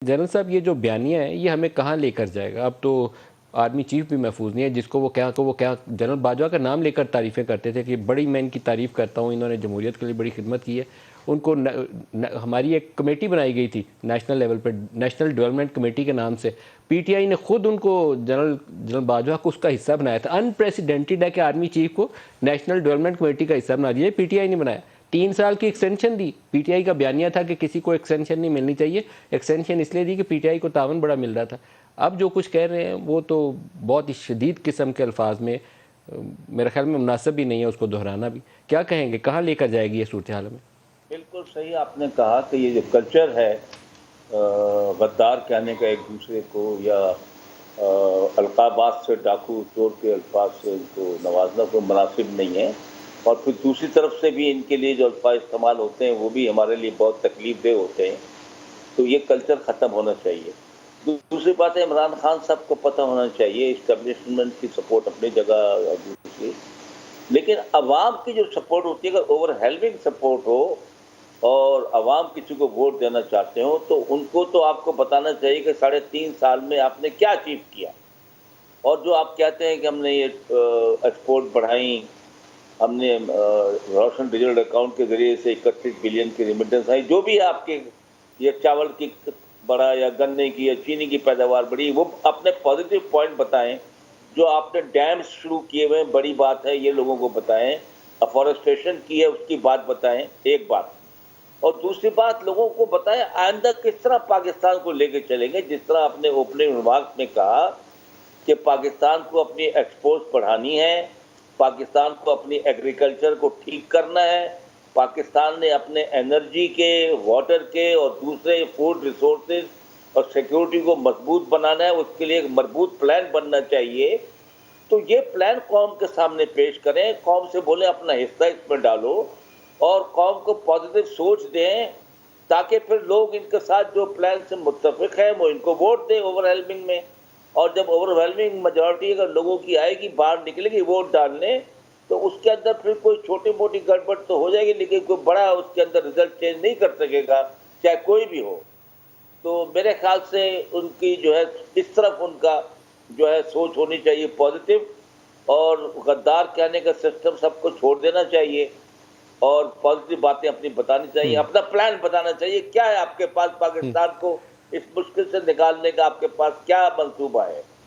General صاحب یہ جو بیانیہ ہے یہ ہمیں کہاں لے کر جائے گا؟ اب تو آرمی چیف بھی محفوظ نہیں ہے جس کو وہ کیا جنرل باجوہ کا نام لے کر تعریفیں کرتے تھے کہ بڑی میں ان کی تعریف کرتا ہوں، انہوں نے جمہوریت کے لیے بڑی خدمت کی ہے۔ ان کو ہماری ایک کمیٹی بنائی گئی تھی نیشنل لیول پر، نیشنل ڈیولپمنٹ کمیٹی کے نام سے، پی ٹی آئی نے خود ان کو جنرل باجوہ کو اس کا حصہ بنایا تھا۔ انپریسیڈنٹڈ ہے کہ آرمی چیف کو نیشنل ڈیولپمنٹ کمیٹی کا حصہ بنا دیا، پی ٹی آئی نے بنایا۔ 3 سال کی extension the, P T I کا بیانیہ تھا کہ کسی کو ایکسٹینشن نہیں ملنی چاہیے، ایکسٹینشن اس لیے دی کہ پی ٹی آئی کو تعاون بڑا مل رہا تھا۔ اب جو کچھ کہہ رہے ہیں وہ تو بہت ہی شدید قسم کے الفاظ میں، میرے خیال میں مناسب بھی نہیں ہے اس کو دہرانا بھی۔ کیا کہیں گے، کہاں لے کر جائے گی یہ صورتحال میں؟ بالکل صحیح آپ نے کہا کہ یہ جو کلچر ہے غدار کہنے کا ایک دوسرے کو، یا القابات سے، ڈاکو چور کے الفاظ سے ان کو نوازنا کوئی مناسب نہیں ہے، اور پھر دوسری طرف سے بھی ان کے لیے جو الفاظ استعمال ہوتے ہیں وہ بھی ہمارے لیے بہت تکلیف دہ ہوتے ہیں۔ تو یہ کلچر ختم ہونا چاہیے۔ دوسری بات ہے، عمران خان صاحب کو پتہ ہونا چاہیے اسٹیبلشمنٹ کی سپورٹ اپنی جگہ دوسری، لیکن عوام کی جو سپورٹ ہوتی ہے، اگر اوور ہیلمنگ سپورٹ ہو اور عوام کسی کو ووٹ دینا چاہتے ہو تو ان کو تو آپ کو بتانا چاہیے کہ 3.5 سال میں آپ نے کیا اچیو کیا، اور جو آپ کہتے ہیں کہ ہم نے یہ ایکسپورٹ بڑھائیں، ہم نے روشن ڈیجیٹل اکاؤنٹ کے ذریعے سے 31 بلین کی ریمیٹنس آئی، جو بھی آپ کے یہ چاول کی بڑھا یا گنے کی یا چینی کی پیداوار بڑھی، وہ اپنے پازیٹیو پوائنٹ بتائیں۔ جو آپ نے ڈیمز شروع کیے ہوئے بڑی بات ہے، یہ لوگوں کو بتائیں۔ افورسٹریشن کی ہے اس کی بات بتائیں، ایک بات، اور دوسری بات لوگوں کو بتائیں آئندہ کس طرح پاکستان کو لے کے چلیں گے۔ جس طرح اپنے اوپننگ ریمارکس میں کہا کہ پاکستان کو اپنی ایکسپورٹ بڑھانی ہے، پاکستان کو اپنی ایگریکلچر کو ٹھیک کرنا ہے، پاکستان نے اپنے انرجی کے، واٹر کے اور دوسرے فوڈ ریسورسز اور سیکیورٹی کو مضبوط بنانا ہے، اس کے لیے ایک مربوط پلان بننا چاہیے۔ تو یہ پلان قوم کے سامنے پیش کریں، قوم سے بولیں اپنا حصہ اس میں ڈالو، اور قوم کو پازیٹیو سوچ دیں، تاکہ پھر لوگ ان کے ساتھ جو پلان سے متفق ہیں وہ ان کو ووٹ دیں اوور ہیلمنگ میں۔ اور جب اوور ویلمنگ میجورٹی اگر لوگوں کی آئے گی، باہر نکلے گی ووٹ ڈالنے، تو اس کے اندر پھر کوئی چھوٹی موٹی گڑبڑ تو ہو جائے گی، لیکن کوئی بڑا اس کے اندر رزلٹ چینج نہیں کر سکے گا، چاہے کوئی بھی ہو۔ تو میرے خیال سے ان کی جو ہے اس طرف ان کا جو ہے سوچ ہونی چاہیے پازیٹیو، اور غدار کہنے کا سسٹم سب کو چھوڑ دینا چاہیے، اور پازیٹیو باتیں اپنی بتانی چاہیے، اپنا پلان بتانا چاہیے۔ کیا ہے آپ کے پاس پاکستان کو اس مشکل سے نکالنے کا، آپ کے پاس کیا منصوبہ ہے؟